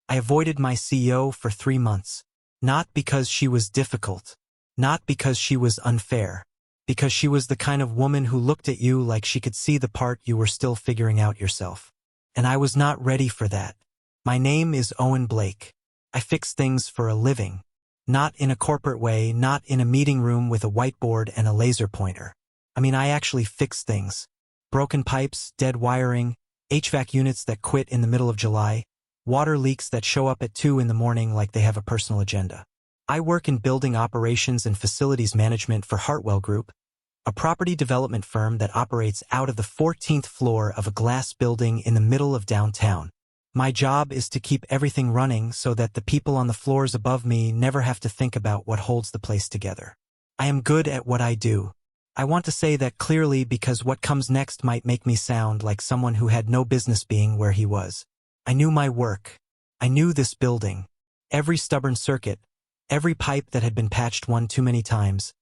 I avoided my CEO for 3 months. Not because she was difficult. Not because she was unfair. Because she was the kind of woman who looked at you like she could see the part you were still figuring out yourself. And I was not ready for that. My name is Owen Blake. I fix things for a living. Not in a corporate way, not in a meeting room with a whiteboard and a laser pointer. I actually fix things. Broken pipes, dead wiring, HVAC units that quit in the middle of July, water leaks that show up at 2 in the morning like they have a personal agenda. I work in building operations and facilities management for Hartwell Group, a property development firm that operates out of the 14th floor of a glass building in the middle of downtown. My job is to keep everything running so that the people on the floors above me never have to think about what holds the place together. I am good at what I do. I want to say that clearly because what comes next might make me sound like someone who had no business being where he was. I knew my work. I knew this building. Every stubborn circuit, every pipe that had been patched one too many times,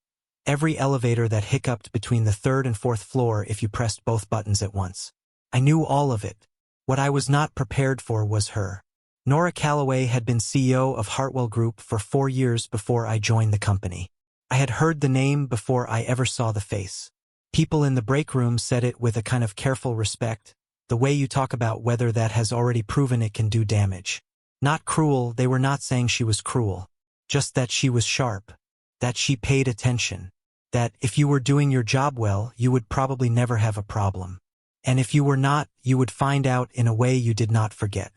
every elevator that hiccuped between the 3rd and 4th floor if you pressed both buttons at once. I knew all of it. What I was not prepared for was her. Nora Calloway had been CEO of Hartwell Group for 4 years before I joined the company. I had heard the name before I ever saw the face. People in the break room said it with a kind of careful respect, the way you talk about whether that has already proven it can do damage. Not cruel, they were not saying she was cruel. Just that she was sharp. That she paid attention. That if you were doing your job well, you would probably never have a problem. And if you were not, you would find out in a way you did not forget.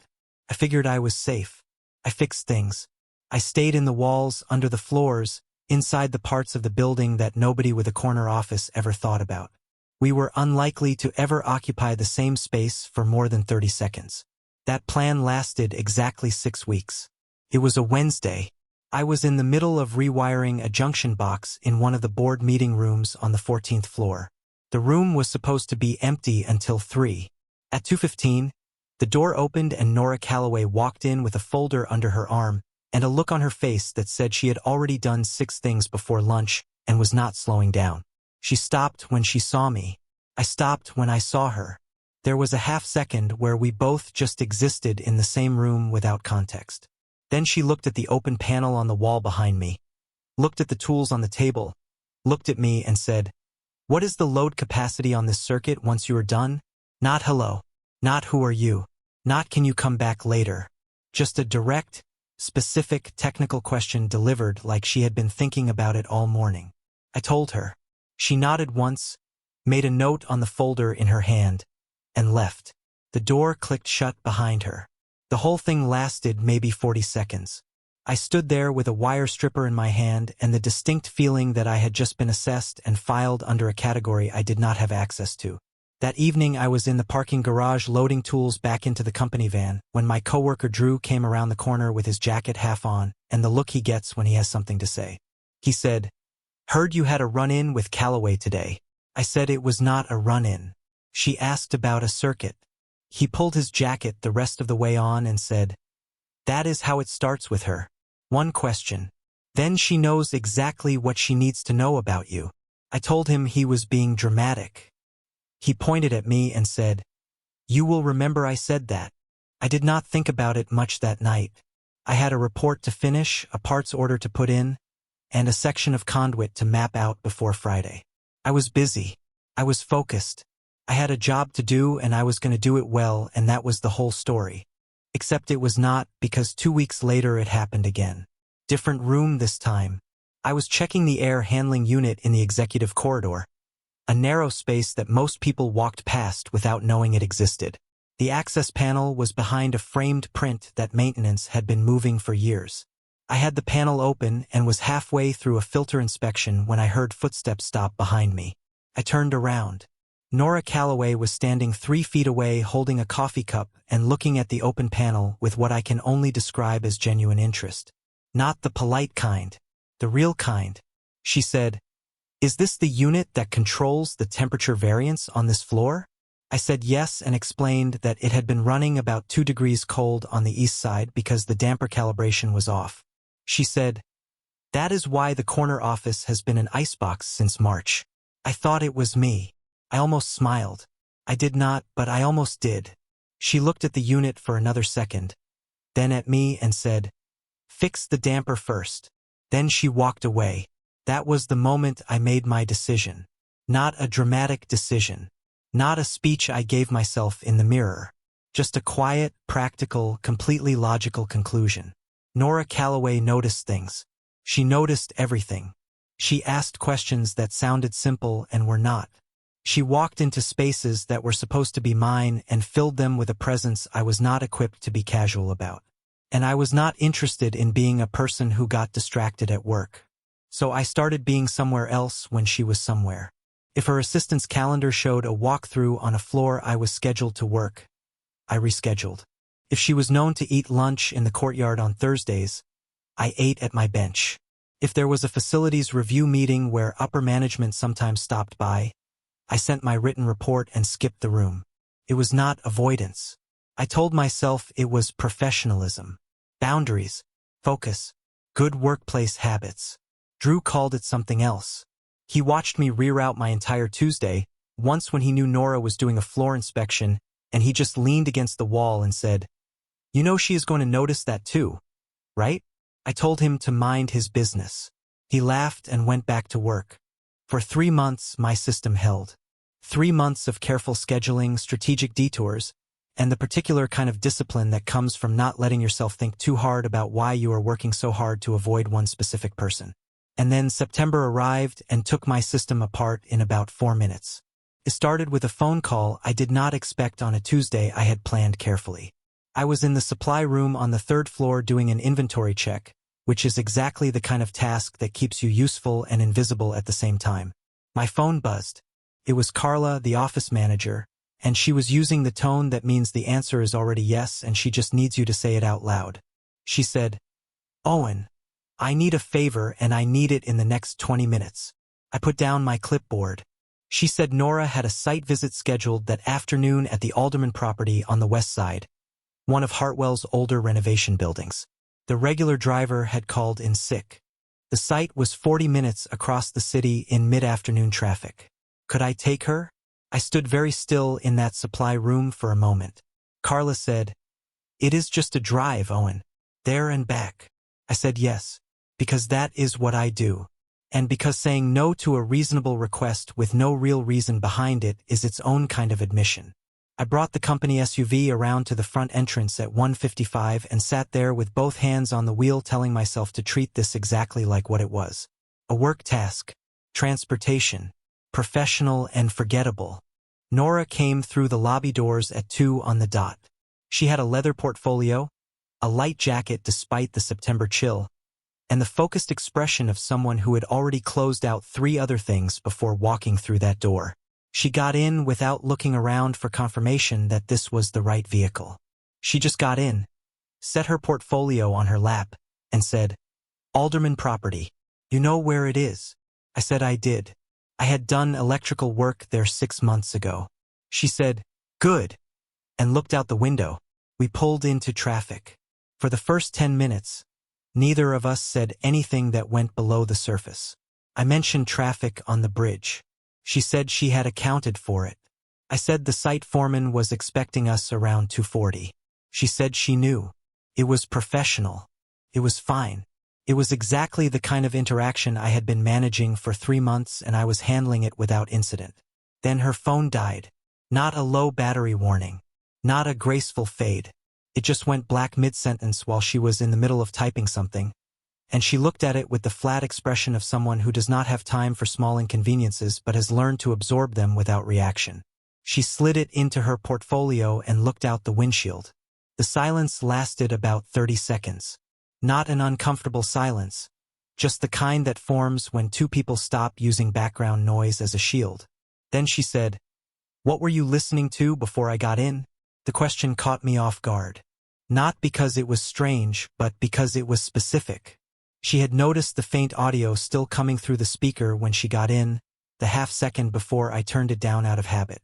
I figured I was safe. I fixed things. I stayed in the walls, under the floors, inside the parts of the building that nobody with a corner office ever thought about. We were unlikely to ever occupy the same space for more than 30 seconds. That plan lasted exactly 6 weeks. It was a Wednesday. I was in the middle of rewiring a junction box in one of the board meeting rooms on the 14th floor. The room was supposed to be empty until 3. At 2:15, the door opened and Nora Calloway walked in with a folder under her arm and a look on her face that said she had already done 6 things before lunch and was not slowing down. She stopped when she saw me. I stopped when I saw her. There was a half second where we both just existed in the same room without context. Then she looked at the open panel on the wall behind me, looked at the tools on the table, looked at me and said, "What is the load capacity on this circuit once you are done?" Not hello. Not who are you. Not can you come back later. Just a direct, specific technical question delivered like she had been thinking about it all morning. I told her. She nodded once, made a note on the folder in her hand, and left. The door clicked shut behind her. The whole thing lasted maybe 40 seconds. I stood there with a wire stripper in my hand and the distinct feeling that I had just been assessed and filed under a category I did not have access to. That evening I was in the parking garage loading tools back into the company van when my coworker Drew came around the corner with his jacket half on and the look he gets when he has something to say. He said, "Heard you had a run-in with Calloway today." I said it was not a run-in. She asked about a circuit. He pulled his jacket the rest of the way on and said, "That is how it starts with her. One question. Then she knows exactly what she needs to know about you." I told him he was being dramatic. He pointed at me and said, "You will remember I said that." I did not think about it much that night. I had a report to finish, a parts order to put in, and a section of conduit to map out before Friday. I was busy. I was focused. I had a job to do and I was going to do it well, and that was the whole story. Except it was not, because 2 weeks later it happened again. Different room this time. I was checking the air handling unit in the executive corridor, a narrow space that most people walked past without knowing it existed. The access panel was behind a framed print that maintenance had been moving for years. I had the panel open and was halfway through a filter inspection when I heard footsteps stop behind me. I turned around. Nora Calloway was standing 3 feet away holding a coffee cup and looking at the open panel with what I can only describe as genuine interest. Not the polite kind. The real kind. She said, "Is this the unit that controls the temperature variance on this floor?" I said yes and explained that it had been running about 2 degrees cold on the east side because the damper calibration was off. She said, "That is why the corner office has been an icebox since March." I thought it was me. I almost smiled. I did not, but I almost did. She looked at the unit for another second. then at me and said, "Fix the damper first." Then she walked away. That was the moment I made my decision. Not a dramatic decision. Not a speech I gave myself in the mirror. Just a quiet, practical, completely logical conclusion. Nora Calloway noticed things. She noticed everything. She asked questions that sounded simple and were not. She walked into spaces that were supposed to be mine and filled them with a presence I was not equipped to be casual about. And I was not interested in being a person who got distracted at work. So I started being somewhere else when she was somewhere. If her assistant's calendar showed a walkthrough on a floor I was scheduled to work, I rescheduled. If she was known to eat lunch in the courtyard on Thursdays, I ate at my bench. If there was a facilities review meeting where upper management sometimes stopped by, I sent my written report and skipped the room. It was not avoidance. I told myself it was professionalism, boundaries, focus, good workplace habits. Drew called it something else. He watched me reroute my entire Tuesday, once when he knew Nora was doing a floor inspection, and he just leaned against the wall and said, "You know she is going to notice that too, right?" I told him to mind his business. He laughed and went back to work. For 3 months, my system held. 3 months of careful scheduling, strategic detours, and the particular kind of discipline that comes from not letting yourself think too hard about why you are working so hard to avoid one specific person. And then September arrived and took my system apart in about 4 minutes. It started with a phone call I did not expect on a Tuesday I had planned carefully. I was in the supply room on the 3rd floor doing an inventory check, which is exactly the kind of task that keeps you useful and invisible at the same time. My phone buzzed. It was Carla, the office manager, and she was using the tone that means the answer is already yes and she just needs you to say it out loud. She said, "Owen, I need a favor and I need it in the next 20 minutes. I put down my clipboard. She said Nora had a site visit scheduled that afternoon at the Alderman property on the west side, one of Hartwell's older renovation buildings. The regular driver had called in sick. The site was 40 minutes across the city in mid-afternoon traffic. Could I take her? I stood very still in that supply room for a moment. Carla said, "It is just a drive, Owen. There and back." I said yes, because that is what I do. And because saying no to a reasonable request with no real reason behind it is its own kind of admission. I brought the company SUV around to the front entrance at 1:55 and sat there with both hands on the wheel telling myself to treat this exactly like what it was. A work task, transportation, professional and forgettable. Nora came through the lobby doors at 2 on the dot. She had a leather portfolio, a light jacket despite the September chill, and the focused expression of someone who had already closed out 3 other things before walking through that door. She got in without looking around for confirmation that this was the right vehicle. She just got in, set her portfolio on her lap, and said, "Alderman property. You know where it is?" I said I did. I had done electrical work there 6 months ago. She said, "Good," and looked out the window. We pulled into traffic. For the first 10 minutes, neither of us said anything that went below the surface. I mentioned traffic on the bridge. She said she had accounted for it. I said the site foreman was expecting us around 2:40. She said she knew. It was professional. It was fine. It was exactly the kind of interaction I had been managing for 3 months and I was handling it without incident. Then her phone died. Not a low battery warning. Not a graceful fade. It just went black mid-sentence while she was in the middle of typing something, and she looked at it with the flat expression of someone who does not have time for small inconveniences but has learned to absorb them without reaction. She slid it into her portfolio and looked out the windshield. The silence lasted about 30 seconds. Not an uncomfortable silence, just the kind that forms when 2 people stop using background noise as a shield. Then she said, "What were you listening to before I got in?" The question caught me off guard. Not because it was strange, but because it was specific. She had noticed the faint audio still coming through the speaker when she got in, the half-second before I turned it down out of habit.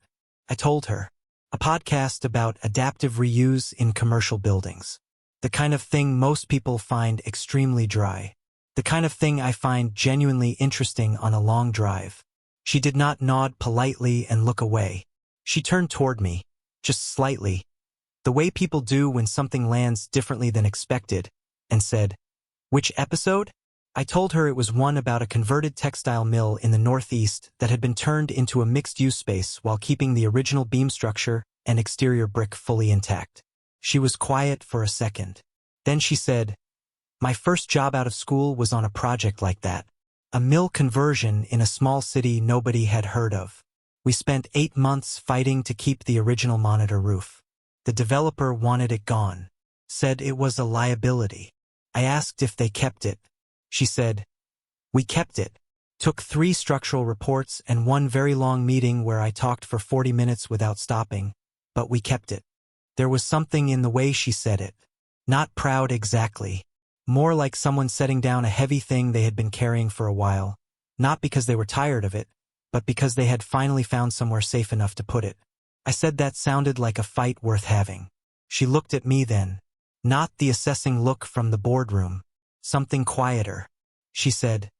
I told her. A podcast about adaptive reuse in commercial buildings. The kind of thing most people find extremely dry. The kind of thing I find genuinely interesting on a long drive. She did not nod politely and look away. She turned toward me, just slightly, the way people do when something lands differently than expected, and said, "Which episode?" I told her it was one about a converted textile mill in the Northeast that had been turned into a mixed-use space while keeping the original beam structure and exterior brick fully intact. She was quiet for a second. Then she said, "My first job out of school was on a project like that. A mill conversion in a small city nobody had heard of. We spent 8 months fighting to keep the original monitor roof. The developer wanted it gone. Said it was a liability. I asked if they kept it. She said, "We kept it." Took 3 structural reports and 1 very long meeting where I talked for 40 minutes without stopping, but we kept it. There was something in the way she said it. Not proud exactly. More like someone setting down a heavy thing they had been carrying for a while, not because they were tired of it, but because they had finally found somewhere safe enough to put it. I said that sounded like a fight worth having. She looked at me then. Not the assessing look from the boardroom. Something quieter. She said,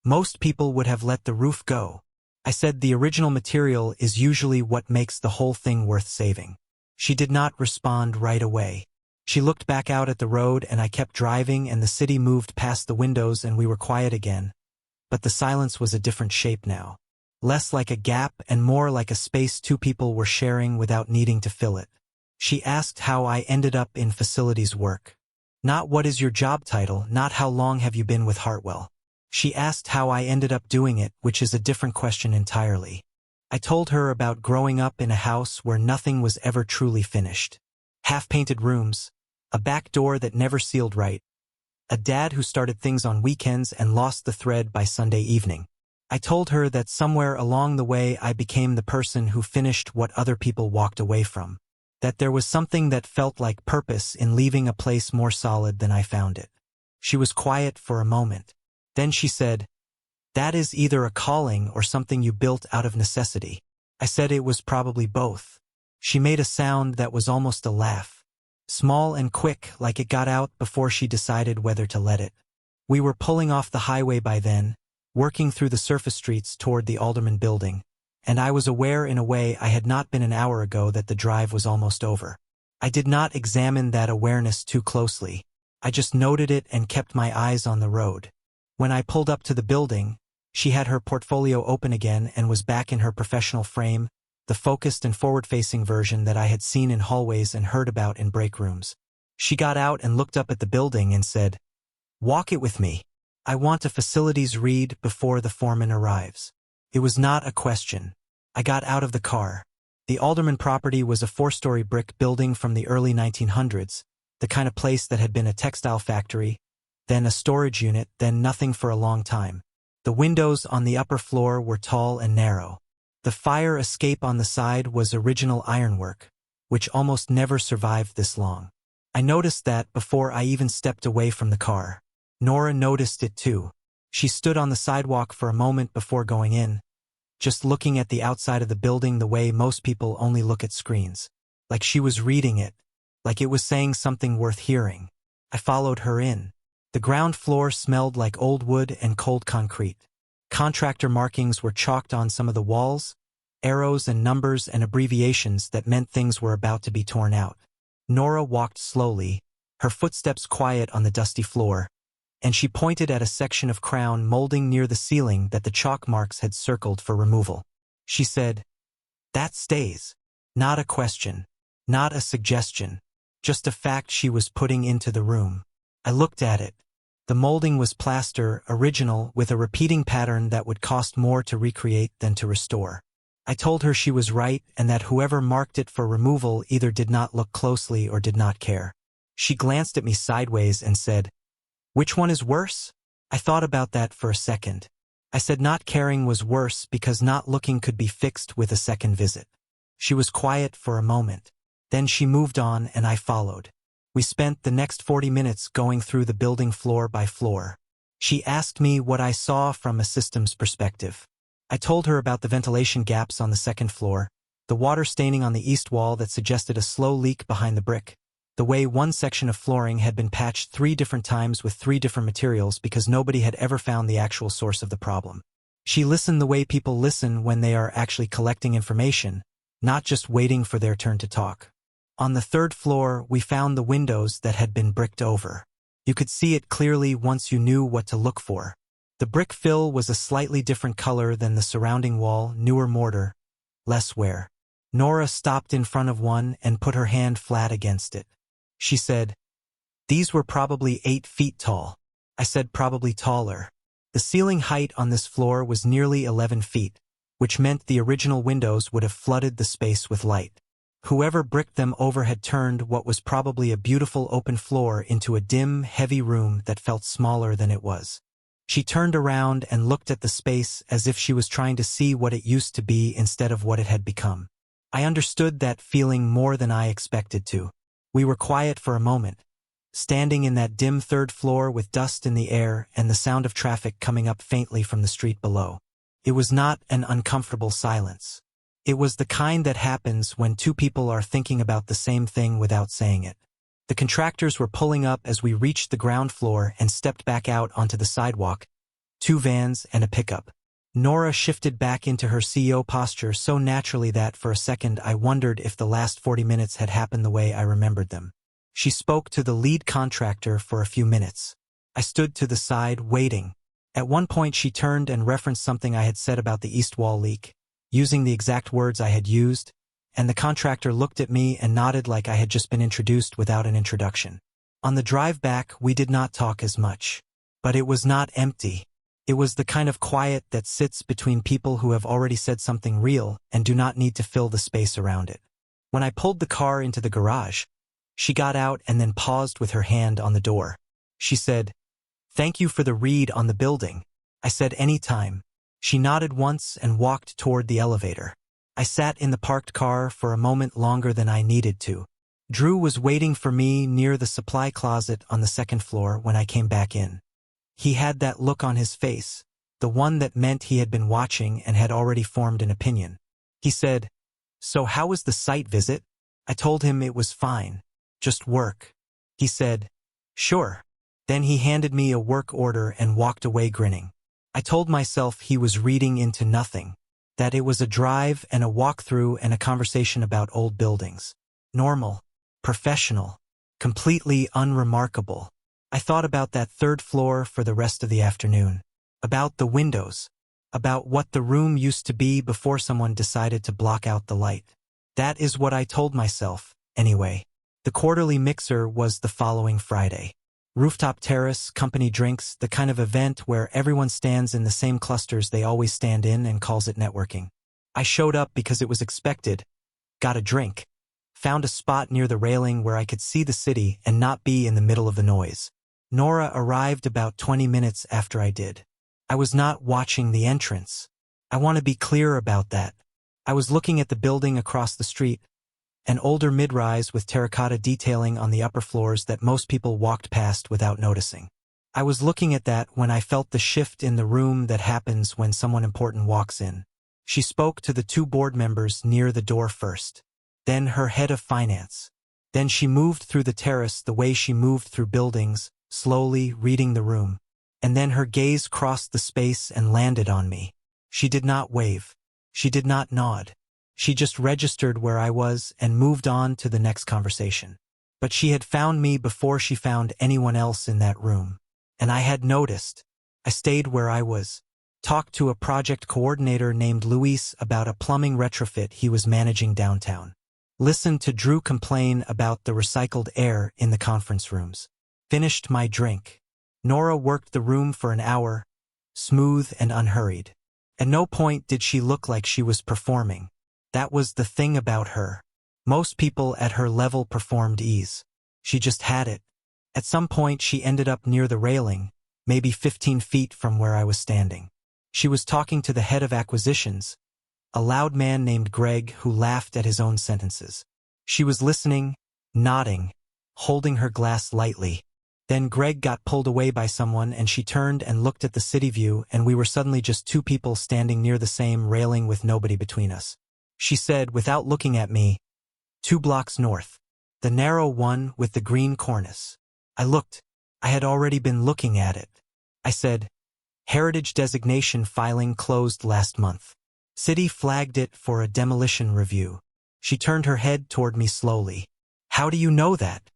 "Most people would have let the roof go." I said the original material is usually what makes the whole thing worth saving. She did not respond right away. She looked back out at the road and I kept driving and the city moved past the windows and we were quiet again. But the silence was a different shape now. Less like a gap and more like a space 2 people were sharing without needing to fill it. She asked how I ended up in facilities work. Not what is your job title, not how long have you been with Hartwell. She asked how I ended up doing it, which is a different question entirely. I told her about growing up in a house where nothing was ever truly finished. Half-painted rooms, a back door that never sealed right, a dad who started things on weekends and lost the thread by Sunday evening. I told her that somewhere along the way I became the person who finished what other people walked away from. That there was something that felt like purpose in leaving a place more solid than I found it. She was quiet for a moment. Then she said, "That is either a calling or something you built out of necessity." I said it was probably both. She made a sound that was almost a laugh. Small and quick, like it got out before she decided whether to let it. We were pulling off the highway by then, working through the surface streets toward the Alderman building, and I was aware in a way I had not been an hour ago that the drive was almost over. I did not examine that awareness too closely. I just noted it and kept my eyes on the road. When I pulled up to the building, she had her portfolio open again and was back in her professional frame, the focused and forward-facing version that I had seen in hallways and heard about in break rooms. She got out and looked up at the building and said, "Walk it with me. I want a facilities read before the foreman arrives." It was not a question. I got out of the car. The Alderman property was a 4-story brick building from the early 1900s, the kind of place that had been a textile factory, then a storage unit, then nothing for a long time. The windows on the upper floor were tall and narrow. The fire escape on the side was original ironwork, which almost never survived this long. I noticed that before I even stepped away from the car. Nora noticed it too. She stood on the sidewalk for a moment before going in, just looking at the outside of the building the way most people only look at screens. Like she was reading it, like it was saying something worth hearing. I followed her in. The ground floor smelled like old wood and cold concrete. Contractor markings were chalked on some of the walls, arrows and numbers and abbreviations that meant things were about to be torn out. Nora walked slowly, her footsteps quiet on the dusty floor, and she pointed at a section of crown molding near the ceiling that the chalk marks had circled for removal. She said, "That stays." Not a question, not a suggestion, just a fact she was putting into the room. I looked at it. The molding was plaster, original, with a repeating pattern that would cost more to recreate than to restore. I told her she was right and that whoever marked it for removal either did not look closely or did not care. She glanced at me sideways and said, "Which one is worse?" I thought about that for a second. I said not caring was worse because not looking could be fixed with a second visit. She was quiet for a moment. Then she moved on and I followed. We spent the next 40 minutes going through the building floor by floor. She asked me what I saw from a systems perspective. I told her about the ventilation gaps on the second floor, the water staining on the east wall that suggested a slow leak behind the brick, the way one section of flooring had been patched 3 different times with 3 different materials because nobody had ever found the actual source of the problem. She listened the way people listen when they are actually collecting information, not just waiting for their turn to talk. On the third floor, we found the windows that had been bricked over. You could see it clearly once you knew what to look for. The brick fill was a slightly different color than the surrounding wall, newer mortar, less wear. Nora stopped in front of one and put her hand flat against it. She said, "These were probably 8 feet tall." I said probably taller. The ceiling height on this floor was nearly 11 feet, which meant the original windows would have flooded the space with light. Whoever bricked them over had turned what was probably a beautiful open floor into a dim, heavy room that felt smaller than it was. She turned around and looked at the space as if she was trying to see what it used to be instead of what it had become. I understood that feeling more than I expected to. We were quiet for a moment, standing in that dim third floor with dust in the air and the sound of traffic coming up faintly from the street below. It was not an uncomfortable silence. It was the kind that happens when two people are thinking about the same thing without saying it. The contractors were pulling up as we reached the ground floor and stepped back out onto the sidewalk, 2 vans and a pickup. Nora shifted back into her CEO posture so naturally that for a second I wondered if the last 40 minutes had happened the way I remembered them. She spoke to the lead contractor for a few minutes. I stood to the side, waiting. At one point she turned and referenced something I had said about the east wall leak, using the exact words I had used, and the contractor looked at me and nodded like I had just been introduced without an introduction. On the drive back, we did not talk as much. But it was not empty. It was the kind of quiet that sits between people who have already said something real and do not need to fill the space around it. When I pulled the car into the garage, she got out and then paused with her hand on the door. She said, "Thank you for the read on the building." I said, "Anytime." She nodded once and walked toward the elevator. I sat in the parked car for a moment longer than I needed to. Drew was waiting for me near the supply closet on the second floor when I came back in. He had that look on his face, the one that meant he had been watching and had already formed an opinion. He said, "So how was the site visit?" I told him it was fine. Just work. He said, "Sure." Then he handed me a work order and walked away grinning. I told myself he was reading into nothing, that it was a drive and a walkthrough and a conversation about old buildings. Normal, professional, completely unremarkable. I thought about that third floor for the rest of the afternoon, about the windows, about what the room used to be before someone decided to block out the light. That is what I told myself, anyway. The quarterly mixer was the following Friday. Rooftop terrace, company drinks, the kind of event where everyone stands in the same clusters they always stand in and calls it networking. I showed up because it was expected, got a drink, found a spot near the railing where I could see the city and not be in the middle of the noise. Nora arrived about 20 minutes after I did. I was not watching the entrance. I want to be clear about that. I was looking at the building across the street, an older mid-rise with terracotta detailing on the upper floors that most people walked past without noticing. I was looking at that when I felt the shift in the room that happens when someone important walks in. She spoke to the 2 board members near the door first, then her head of finance. Then she moved through the terrace the way she moved through buildings, slowly reading the room. And then her gaze crossed the space and landed on me. She did not wave. She did not nod. She just registered where I was and moved on to the next conversation. But she had found me before she found anyone else in that room. And I had noticed. I stayed where I was. Talked to a project coordinator named Luis about a plumbing retrofit he was managing downtown. Listened to Drew complain about the recycled air in the conference rooms. Finished my drink. Nora worked the room for an hour, smooth and unhurried. At no point did she look like she was performing. That was the thing about her. Most people at her level performed ease. She just had it. At some point she ended up near the railing, maybe 15 feet from where I was standing. She was talking to the head of acquisitions, a loud man named Greg who laughed at his own sentences. She was listening, nodding, holding her glass lightly. Then Greg got pulled away by someone and she turned and looked at the city view and we were suddenly just 2 people standing near the same railing with nobody between us. She said, without looking at me, 2 blocks north, the narrow one with the green cornice. I looked. I had already been looking at it. I said, "Heritage designation filing closed last month. City flagged it for a demolition review." She turned her head toward me slowly. How do you know that?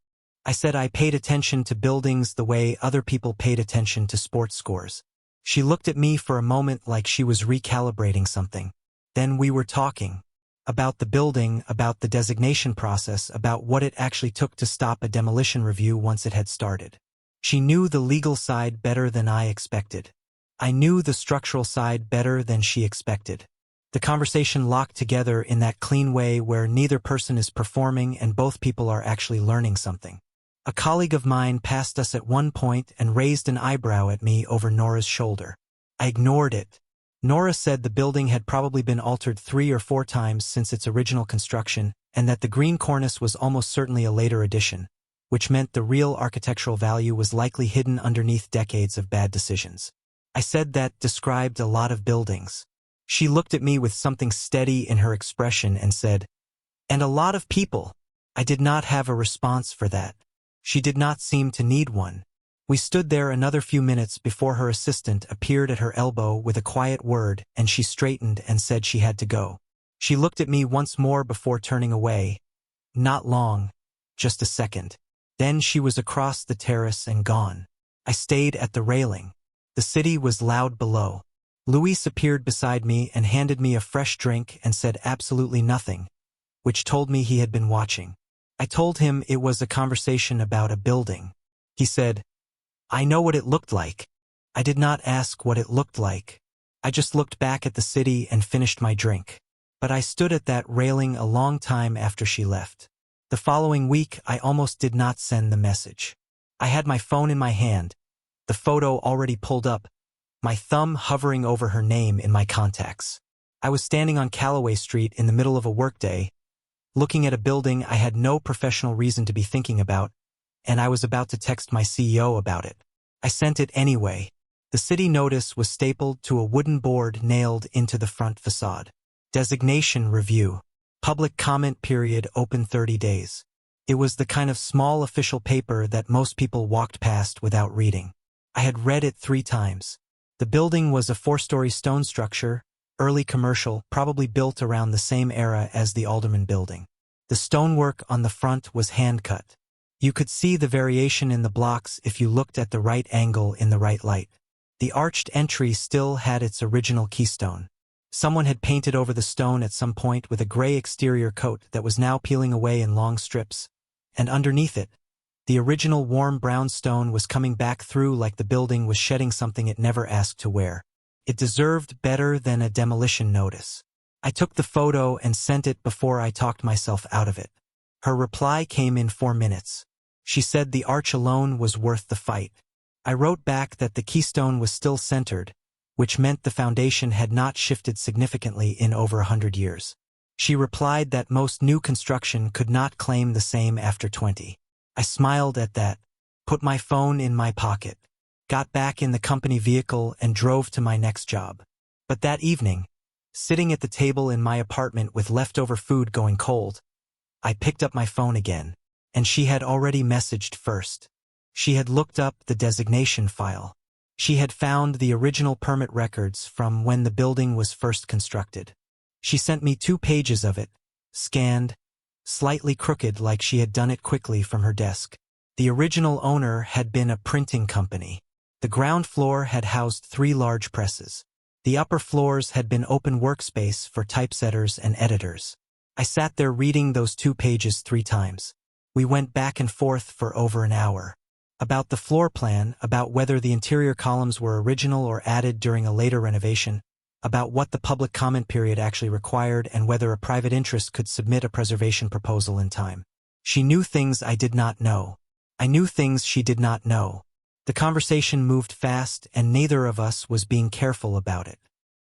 I said I paid attention to buildings the way other people paid attention to sports scores. She looked at me for a moment like she was recalibrating something. Then we were talking. About the building, about the designation process, about what it actually took to stop a demolition review once it had started. She knew the legal side better than I expected. I knew the structural side better than she expected. The conversation locked together in that clean way where neither person is performing and both people are actually learning something. A colleague of mine passed us at one point and raised an eyebrow at me over Nora's shoulder. I ignored it. Nora said the building had probably been altered 3 or 4 times since its original construction, and that the green cornice was almost certainly a later addition, which meant the real architectural value was likely hidden underneath decades of bad decisions. I said that described a lot of buildings. She looked at me with something steady in her expression and said, "And a lot of people." I did not have a response for that. She did not seem to need one. We stood there another few minutes before her assistant appeared at her elbow with a quiet word, and she straightened and said she had to go. She looked at me once more before turning away. Not long, just a second. Then she was across the terrace and gone. I stayed at the railing. The city was loud below. Luis appeared beside me and handed me a fresh drink and said absolutely nothing, which told me he had been watching. I told him it was a conversation about a building. He said, "I know what it looked like." I did not ask what it looked like. I just looked back at the city and finished my drink. But I stood at that railing a long time after she left. The following week, I almost did not send the message. I had my phone in my hand, the photo already pulled up, my thumb hovering over her name in my contacts. I was standing on Callaway Street in the middle of a workday, looking at a building I had no professional reason to be thinking about, and I was about to text my CEO about it. I sent it anyway. The city notice was stapled to a wooden board nailed into the front facade. Designation review. Public comment period open 30 days. It was the kind of small official paper that most people walked past without reading. I had read it 3 times. The building was a 4-story stone structure, early commercial, probably built around the same era as the Alderman building. The stonework on the front was hand-cut. You could see the variation in the blocks if you looked at the right angle in the right light. The arched entry still had its original keystone. Someone had painted over the stone at some point with a gray exterior coat that was now peeling away in long strips, and underneath it, the original warm brown stone was coming back through like the building was shedding something it never asked to wear. It deserved better than a demolition notice. I took the photo and sent it before I talked myself out of it. Her reply came in 4 minutes. She said the arch alone was worth the fight. I wrote back that the keystone was still centered, which meant the foundation had not shifted significantly in over 100 years. She replied that most new construction could not claim the same after 20. I smiled at that, put my phone in my pocket, got back in the company vehicle and drove to my next job. But that evening, sitting at the table in my apartment with leftover food going cold, I picked up my phone again, and she had already messaged first. She had looked up the designation file. She had found the original permit records from when the building was first constructed. She sent me 2 pages of it, scanned, slightly crooked like she had done it quickly from her desk. The original owner had been a printing company. The ground floor had housed 3 large presses. The upper floors had been open workspace for typesetters and editors. I sat there reading those 2 pages 3 times. We went back and forth for over an hour. About the floor plan, about whether the interior columns were original or added during a later renovation, about what the public comment period actually required and whether a private interest could submit a preservation proposal in time. She knew things I did not know. I knew things she did not know. The conversation moved fast and neither of us was being careful about it.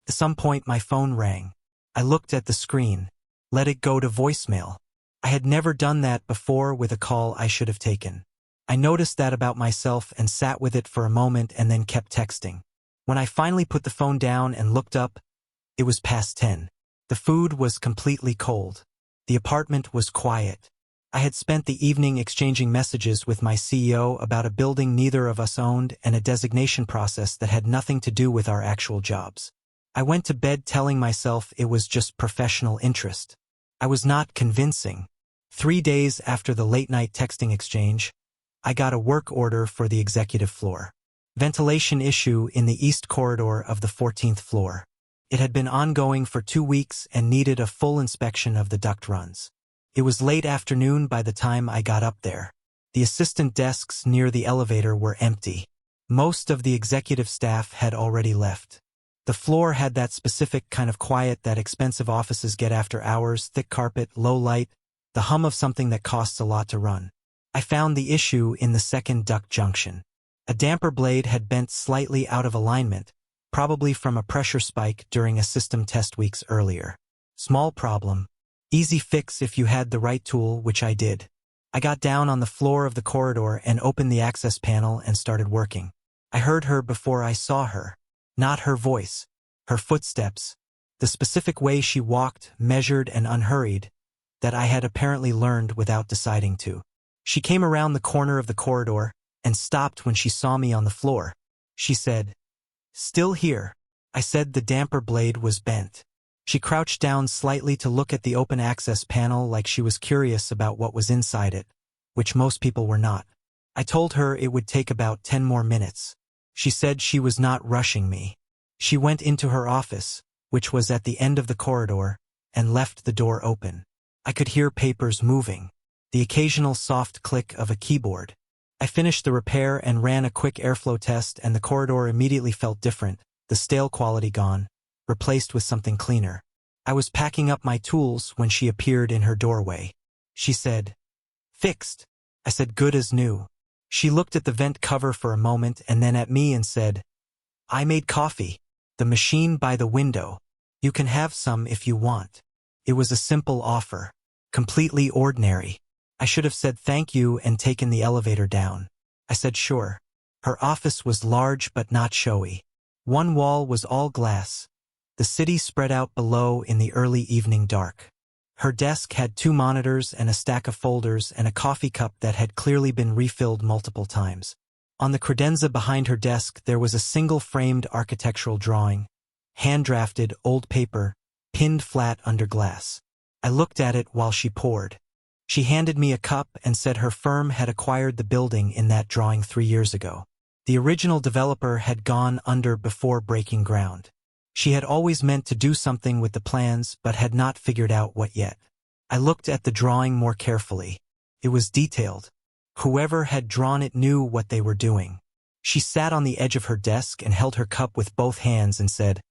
At some point my phone rang. I looked at the screen, let it go to voicemail. I had never done that before with a call I should have taken. I noticed that about myself and sat with it for a moment and then kept texting. When I finally put the phone down and looked up, it was past 10. The food was completely cold. The apartment was quiet. I had spent the evening exchanging messages with my CEO about a building neither of us owned and a designation process that had nothing to do with our actual jobs. I went to bed telling myself it was just professional interest. I was not convincing. 3 days after the late-night texting exchange, I got a work order for the executive floor. Ventilation issue in the east corridor of the 14th floor. It had been ongoing for 2 weeks and needed a full inspection of the duct runs. It was late afternoon by the time I got up there. The assistant desks near the elevator were empty. Most of the executive staff had already left. The floor had that specific kind of quiet that expensive offices get after hours, thick carpet, low light, the hum of something that costs a lot to run. I found the issue in the second duct junction. A damper blade had bent slightly out of alignment, probably from a pressure spike during a system test weeks earlier. Small problem. Easy fix if you had the right tool, which I did. I got down on the floor of the corridor and opened the access panel and started working. I heard her before I saw her. Not her voice. Her footsteps. The specific way she walked, measured and unhurried, that I had apparently learned without deciding to. She came around the corner of the corridor and stopped when she saw me on the floor. She said, "Still here." I said the damper blade was bent. She crouched down slightly to look at the open access panel like she was curious about what was inside it, which most people were not. I told her it would take about 10 more minutes. She said she was not rushing me. She went into her office, which was at the end of the corridor, and left the door open. I could hear papers moving, the occasional soft click of a keyboard. I finished the repair and ran a quick airflow test, and the corridor immediately felt different, the stale quality gone, replaced with something cleaner. I was packing up my tools when she appeared in her doorway. She said, "Fixed." I said, "Good as new." She looked at the vent cover for a moment and then at me and said, "I made coffee. The machine by the window. You can have some if you want." It was a simple offer. Completely ordinary. I should have said thank you and taken the elevator down. I said sure. Her office was large but not showy. One wall was all glass. The city spread out below in the early evening dark. Her desk had 2 monitors and a stack of folders and a coffee cup that had clearly been refilled multiple times. On the credenza behind her desk there was a single framed architectural drawing, hand-drafted, old paper, pinned flat under glass. I looked at it while she poured. She handed me a cup and said her firm had acquired the building in that drawing 3 years ago. The original developer had gone under before breaking ground. She had always meant to do something with the plans but had not figured out what yet. I looked at the drawing more carefully. It was detailed. Whoever had drawn it knew what they were doing. She sat on the edge of her desk and held her cup with both hands and said,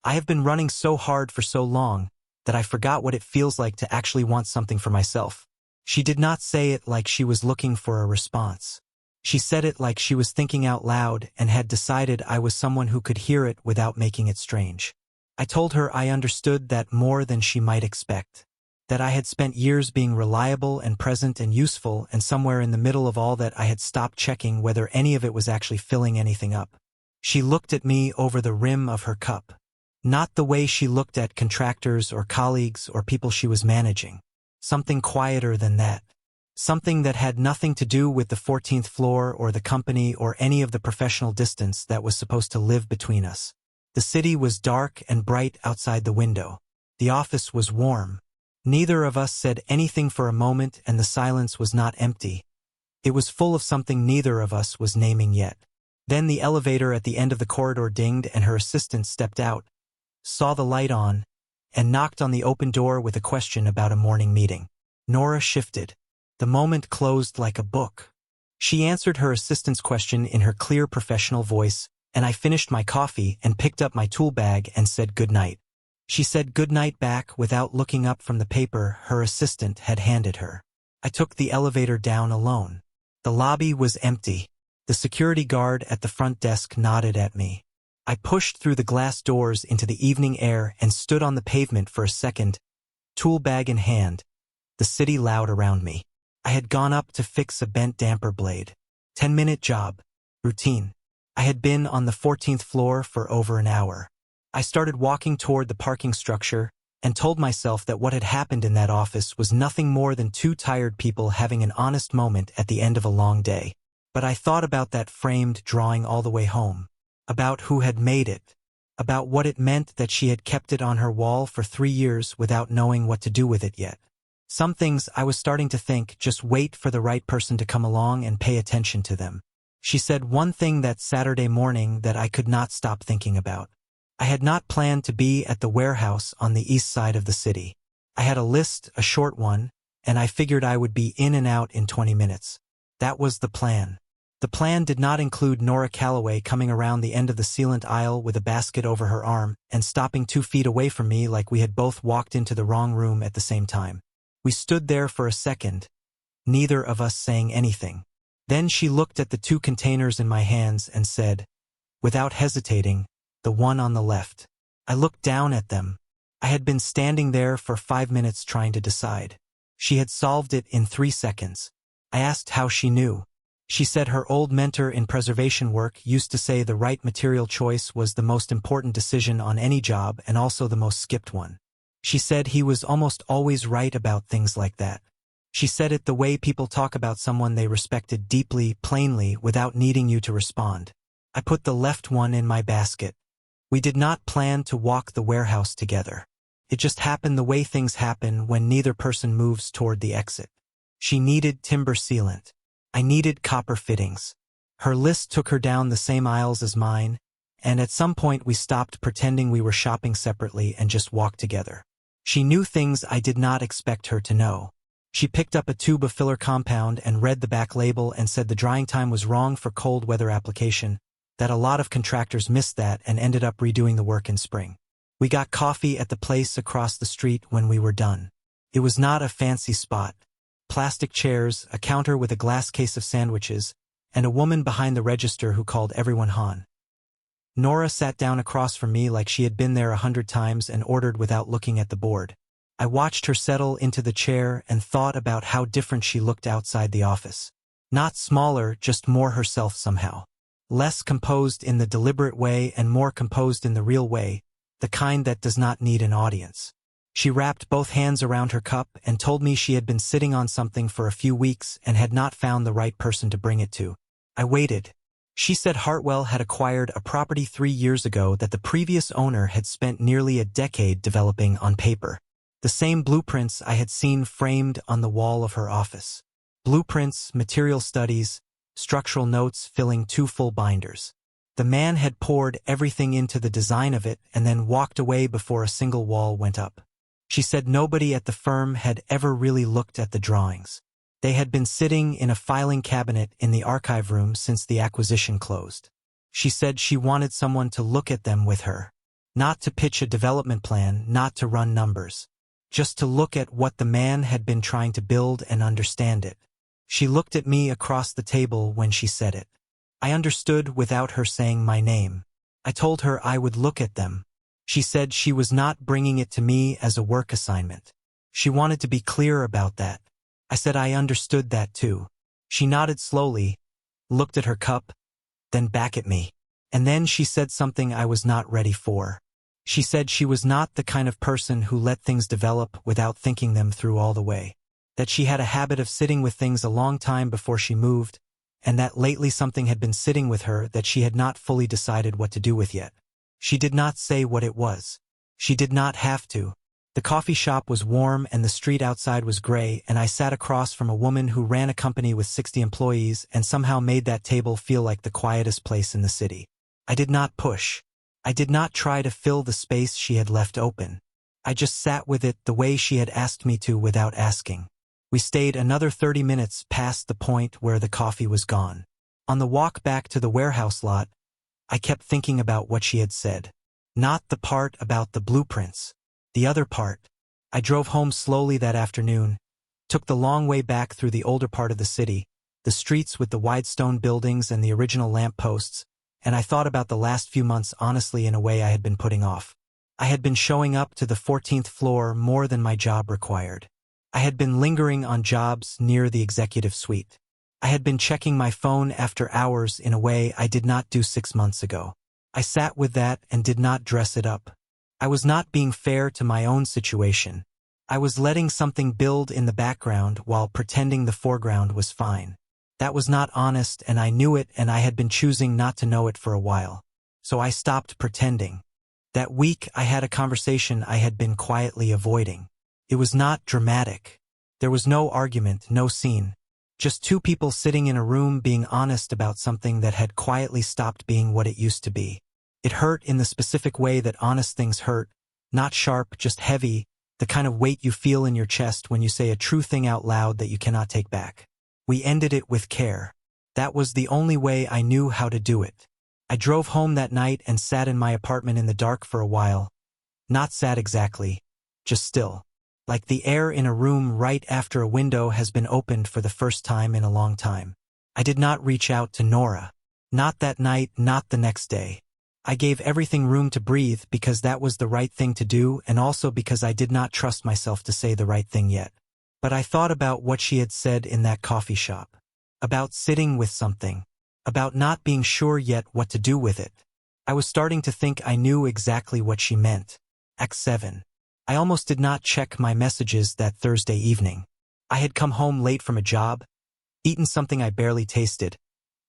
"I have been running so hard for so long that I forgot what it feels like to actually want something for myself." She did not say it like she was looking for a response. She said it like she was thinking out loud and had decided I was someone who could hear it without making it strange. I told her I understood that more than she might expect. That I had spent years being reliable and present and useful, and somewhere in the middle of all that I had stopped checking whether any of it was actually filling anything up. She looked at me over the rim of her cup. Not the way she looked at contractors or colleagues or people she was managing. Something quieter than that. Something that had nothing to do with the 14th floor or the company or any of the professional distance that was supposed to live between us. The city was dark and bright outside the window. The office was warm. Neither of us said anything for a moment, and the silence was not empty. It was full of something neither of us was naming yet. Then the elevator at the end of the corridor dinged and her assistant stepped out, saw the light on, and knocked on the open door with a question about a morning meeting. Nora shifted. The moment closed like a book. She answered her assistant's question in her clear professional voice, and I finished my coffee and picked up my tool bag and said good night. She said good night back without looking up from the paper her assistant had handed her. I took the elevator down alone. The lobby was empty. The security guard at the front desk nodded at me. I pushed through the glass doors into the evening air and stood on the pavement for a second, tool bag in hand, the city loud around me. I had gone up to fix a bent damper blade. 10-minute job. Routine. I had been on the 14th floor for over an hour. I started walking toward the parking structure and told myself that what had happened in that office was nothing more than 2 tired people having an honest moment at the end of a long day. But I thought about that framed drawing all the way home. About who had made it. About what it meant that she had kept it on her wall for 3 years without knowing what to do with it yet. Some things I was starting to think, just wait for the right person to come along and pay attention to them. She said one thing that Saturday morning that I could not stop thinking about. I had not planned to be at the warehouse on the east side of the city. I had a list, a short one, and I figured I would be in and out in 20 minutes. That was the plan. The plan did not include Nora Calloway coming around the end of the sealant aisle with a basket over her arm and stopping 2 feet away from me like we had both walked into the wrong room at the same time. We stood there for a second, neither of us saying anything. Then she looked at the 2 containers in my hands and said, without hesitating, the one on the left. I looked down at them. I had been standing there for 5 minutes trying to decide. She had solved it in 3 seconds. I asked how she knew. She said her old mentor in preservation work used to say the right material choice was the most important decision on any job and also the most skipped one. She said he was almost always right about things like that. She said it the way people talk about someone they respected deeply, plainly, without needing you to respond. I put the left one in my basket. We did not plan to walk the warehouse together. It just happened the way things happen when neither person moves toward the exit. She needed timber sealant. I needed copper fittings. Her list took her down the same aisles as mine, and at some point we stopped pretending we were shopping separately and just walked together. She knew things I did not expect her to know. She picked up a tube of filler compound and read the back label and said the drying time was wrong for cold weather application, that a lot of contractors missed that and ended up redoing the work in spring. We got coffee at the place across the street when we were done. It was not a fancy spot. Plastic chairs, a counter with a glass case of sandwiches, and a woman behind the register who called everyone Han. Nora sat down across from me like she had been there 100 times and ordered without looking at the board. I watched her settle into the chair and thought about how different she looked outside the office. Not smaller, just more herself somehow. Less composed in the deliberate way and more composed in the real way, the kind that does not need an audience. She wrapped both hands around her cup and told me she had been sitting on something for a few weeks and had not found the right person to bring it to. I waited. She said Hartwell had acquired a property 3 years ago that the previous owner had spent nearly a decade developing on paper. The same blueprints I had seen framed on the wall of her office. Blueprints, material studies, structural notes filling 2 full binders. The man had poured everything into the design of it and then walked away before a single wall went up. She said nobody at the firm had ever really looked at the drawings. They had been sitting in a filing cabinet in the archive room since the acquisition closed. She said she wanted someone to look at them with her. Not to pitch a development plan, not to run numbers. Just to look at what the man had been trying to build and understand it. She looked at me across the table when she said it. I understood without her saying my name. I told her I would look at them. She said she was not bringing it to me as a work assignment. She wanted to be clear about that. I said I understood that too. She nodded slowly, looked at her cup, then back at me. And then she said something I was not ready for. She said she was not the kind of person who let things develop without thinking them through all the way. That she had a habit of sitting with things a long time before she moved, and that lately something had been sitting with her that she had not fully decided what to do with yet. She did not say what it was. She did not have to. The coffee shop was warm and the street outside was gray, and I sat across from a woman who ran a company with 60 employees and somehow made that table feel like the quietest place in the city. I did not push. I did not try to fill the space she had left open. I just sat with it the way she had asked me to without asking. We stayed another 30 minutes past the point where the coffee was gone. On the walk back to the warehouse lot, I kept thinking about what she had said. Not the part about the blueprints. The other part. I drove home slowly that afternoon, took the long way back through the older part of the city, the streets with the wide stone buildings and the original lamp posts, and I thought about the last few months honestly in a way I had been putting off. I had been showing up to the 14th floor more than my job required. I had been lingering on jobs near the executive suite. I had been checking my phone after hours in a way I did not do 6 months ago. I sat with that and did not dress it up. I was not being fair to my own situation. I was letting something build in the background while pretending the foreground was fine. That was not honest, and I knew it, and I had been choosing not to know it for a while. So I stopped pretending. That week I had a conversation I had been quietly avoiding. It was not dramatic. There was no argument, no scene. Just two people sitting in a room being honest about something that had quietly stopped being what it used to be. It hurt in the specific way that honest things hurt, not sharp, just heavy, the kind of weight you feel in your chest when you say a true thing out loud that you cannot take back. We ended it with care. That was the only way I knew how to do it. I drove home that night and sat in my apartment in the dark for a while. Not sad exactly, just still. Like the air in a room right after a window has been opened for the first time in a long time. I did not reach out to Nora. Not that night, not the next day. I gave everything room to breathe because that was the right thing to do and also because I did not trust myself to say the right thing yet. But I thought about what she had said in that coffee shop. About sitting with something. About not being sure yet what to do with it. I was starting to think I knew exactly what she meant. Act 7. I almost did not check my messages that Thursday evening. I had come home late from a job, eaten something I barely tasted,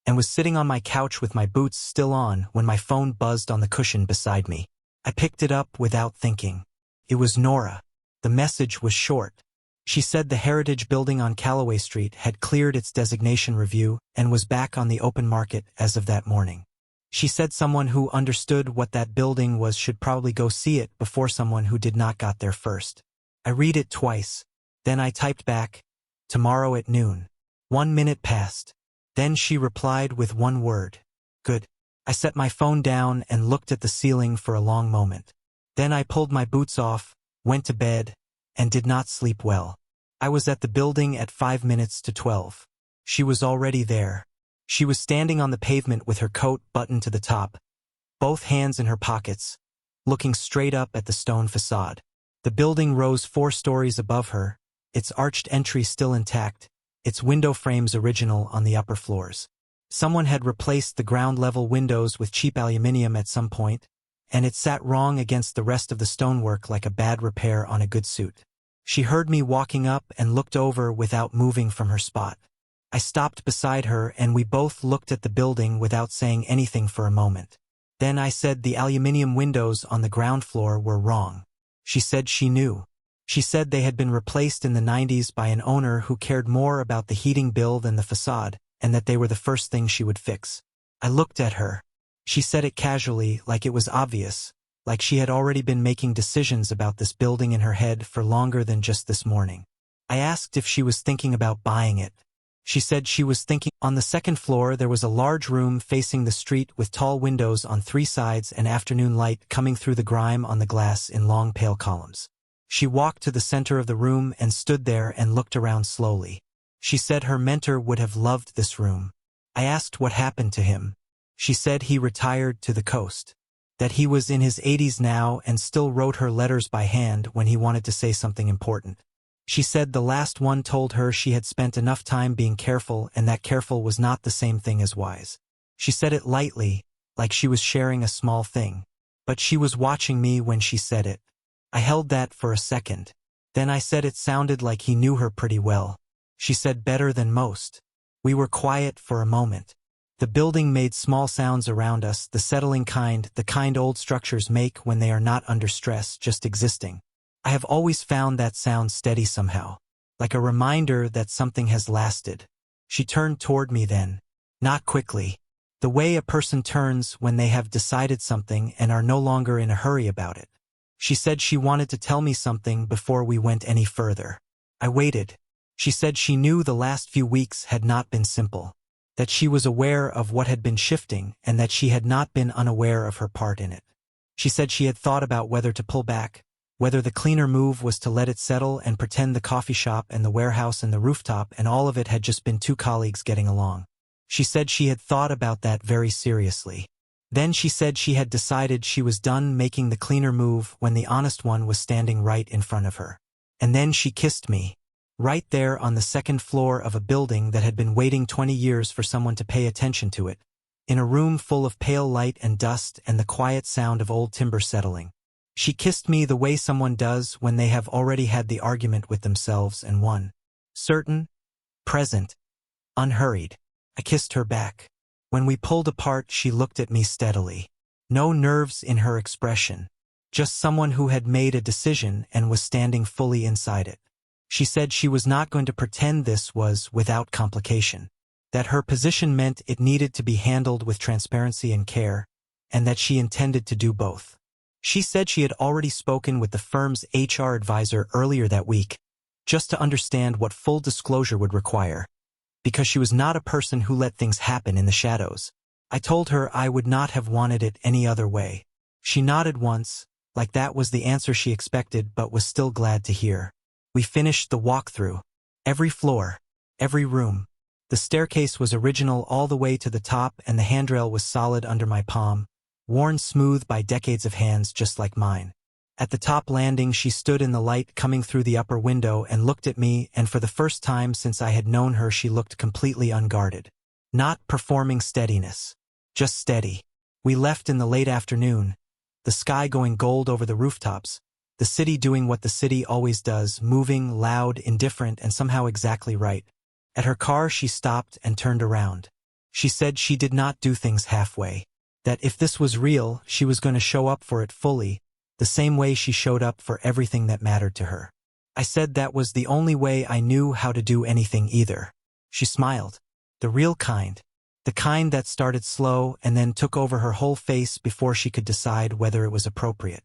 and was sitting on my couch with my boots still on when my phone buzzed on the cushion beside me. I picked it up without thinking. It was Nora. The message was short. She said the Heritage Building on Callaway Street had cleared its designation review and was back on the open market as of that morning. She said someone who understood what that building was should probably go see it before someone who did not got there first. I read it twice. Then I typed back, tomorrow at noon. 1 minute passed. Then she replied with one word. Good. I set my phone down and looked at the ceiling for a long moment. Then I pulled my boots off, went to bed, and did not sleep well. I was at the building at 5 minutes to 12. She was already there. She was standing on the pavement with her coat buttoned to the top, both hands in her pockets, looking straight up at the stone facade. The building rose 4 stories above her, its arched entry still intact, its window frames original on the upper floors. Someone had replaced the ground-level windows with cheap aluminium at some point, and it sat wrong against the rest of the stonework like a bad repair on a good suit. She heard me walking up and looked over without moving from her spot. I stopped beside her and we both looked at the building without saying anything for a moment. Then I said the aluminium windows on the ground floor were wrong. She said she knew. She said they had been replaced in the 90s by an owner who cared more about the heating bill than the facade, and that they were the first thing she would fix. I looked at her. She said it casually, like it was obvious, like she had already been making decisions about this building in her head for longer than just this morning. I asked if she was thinking about buying it. She said she was thinking. On the second floor there was a large room facing the street with tall windows on 3 sides and afternoon light coming through the grime on the glass in long pale columns. She walked to the center of the room and stood there and looked around slowly. She said her mentor would have loved this room. I asked what happened to him. She said he retired to the coast. That he was in his 80s now and still wrote her letters by hand when he wanted to say something important. She said the last one told her she had spent enough time being careful and that careful was not the same thing as wise. She said it lightly, like she was sharing a small thing. But she was watching me when she said it. I held that for a second. Then I said it sounded like he knew her pretty well. She said better than most. We were quiet for a moment. The building made small sounds around us, the settling kind, the kind old structures make when they are not under stress, just existing. I have always found that sound steady somehow, like a reminder that something has lasted. She turned toward me then. Not quickly. The way a person turns when they have decided something and are no longer in a hurry about it. She said she wanted to tell me something before we went any further. I waited. She said she knew the last few weeks had not been simple, that she was aware of what had been shifting and that she had not been unaware of her part in it. She said she had thought about whether to pull back, whether the cleaner move was to let it settle and pretend the coffee shop and the warehouse and the rooftop and all of it had just been 2 colleagues getting along. She said she had thought about that very seriously. Then she said she had decided she was done making the cleaner move when the honest one was standing right in front of her. And then she kissed me, right there on the 2nd floor of a building that had been waiting 20 years for someone to pay attention to it, in a room full of pale light and dust and the quiet sound of old timber settling. She kissed me the way someone does when they have already had the argument with themselves and won. Certain, present, unhurried. I kissed her back. When we pulled apart, she looked at me steadily. No nerves in her expression. Just someone who had made a decision and was standing fully inside it. She said she was not going to pretend this was without complication, that her position meant it needed to be handled with transparency and care, and that she intended to do both. She said she had already spoken with the firm's HR advisor earlier that week, just to understand what full disclosure would require, because she was not a person who let things happen in the shadows. I told her I would not have wanted it any other way. She nodded once, like that was the answer she expected but was still glad to hear. We finished the walkthrough. Every floor, every room. The staircase was original all the way to the top, and the handrail was solid under my palm, worn smooth by decades of hands just like mine. At the top landing, she stood in the light coming through the upper window and looked at me, and for the first time since I had known her, she looked completely unguarded. Not performing steadiness. Just steady. We left in the late afternoon, the sky going gold over the rooftops, the city doing what the city always does, moving, loud, indifferent, and somehow exactly right. At her car, she stopped and turned around. She said she did not do things halfway, that if this was real, she was going to show up for it fully, the same way she showed up for everything that mattered to her. I said that was the only way I knew how to do anything either. She smiled. The real kind. The kind that started slow and then took over her whole face before she could decide whether it was appropriate.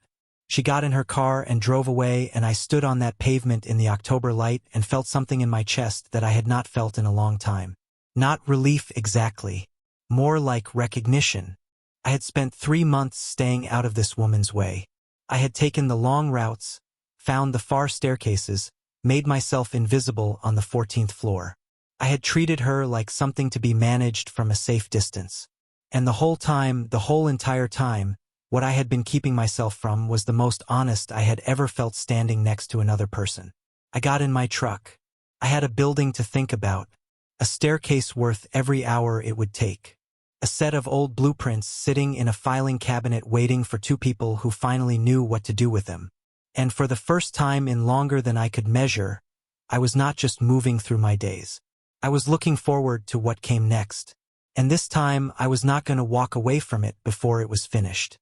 She got in her car and drove away, and I stood on that pavement in the October light and felt something in my chest that I had not felt in a long time. Not relief exactly. More like recognition. I had spent 3 months staying out of this woman's way. I had taken the long routes, found the far staircases, made myself invisible on the 14th floor. I had treated her like something to be managed from a safe distance. And the whole entire time, what I had been keeping myself from was the most honest I had ever felt standing next to another person. I got in my truck. I had a building to think about, a staircase worth every hour it would take, a set of old blueprints sitting in a filing cabinet waiting for 2 people who finally knew what to do with them. And for the first time in longer than I could measure, I was not just moving through my days. I was looking forward to what came next. And this time I was not going to walk away from it before it was finished.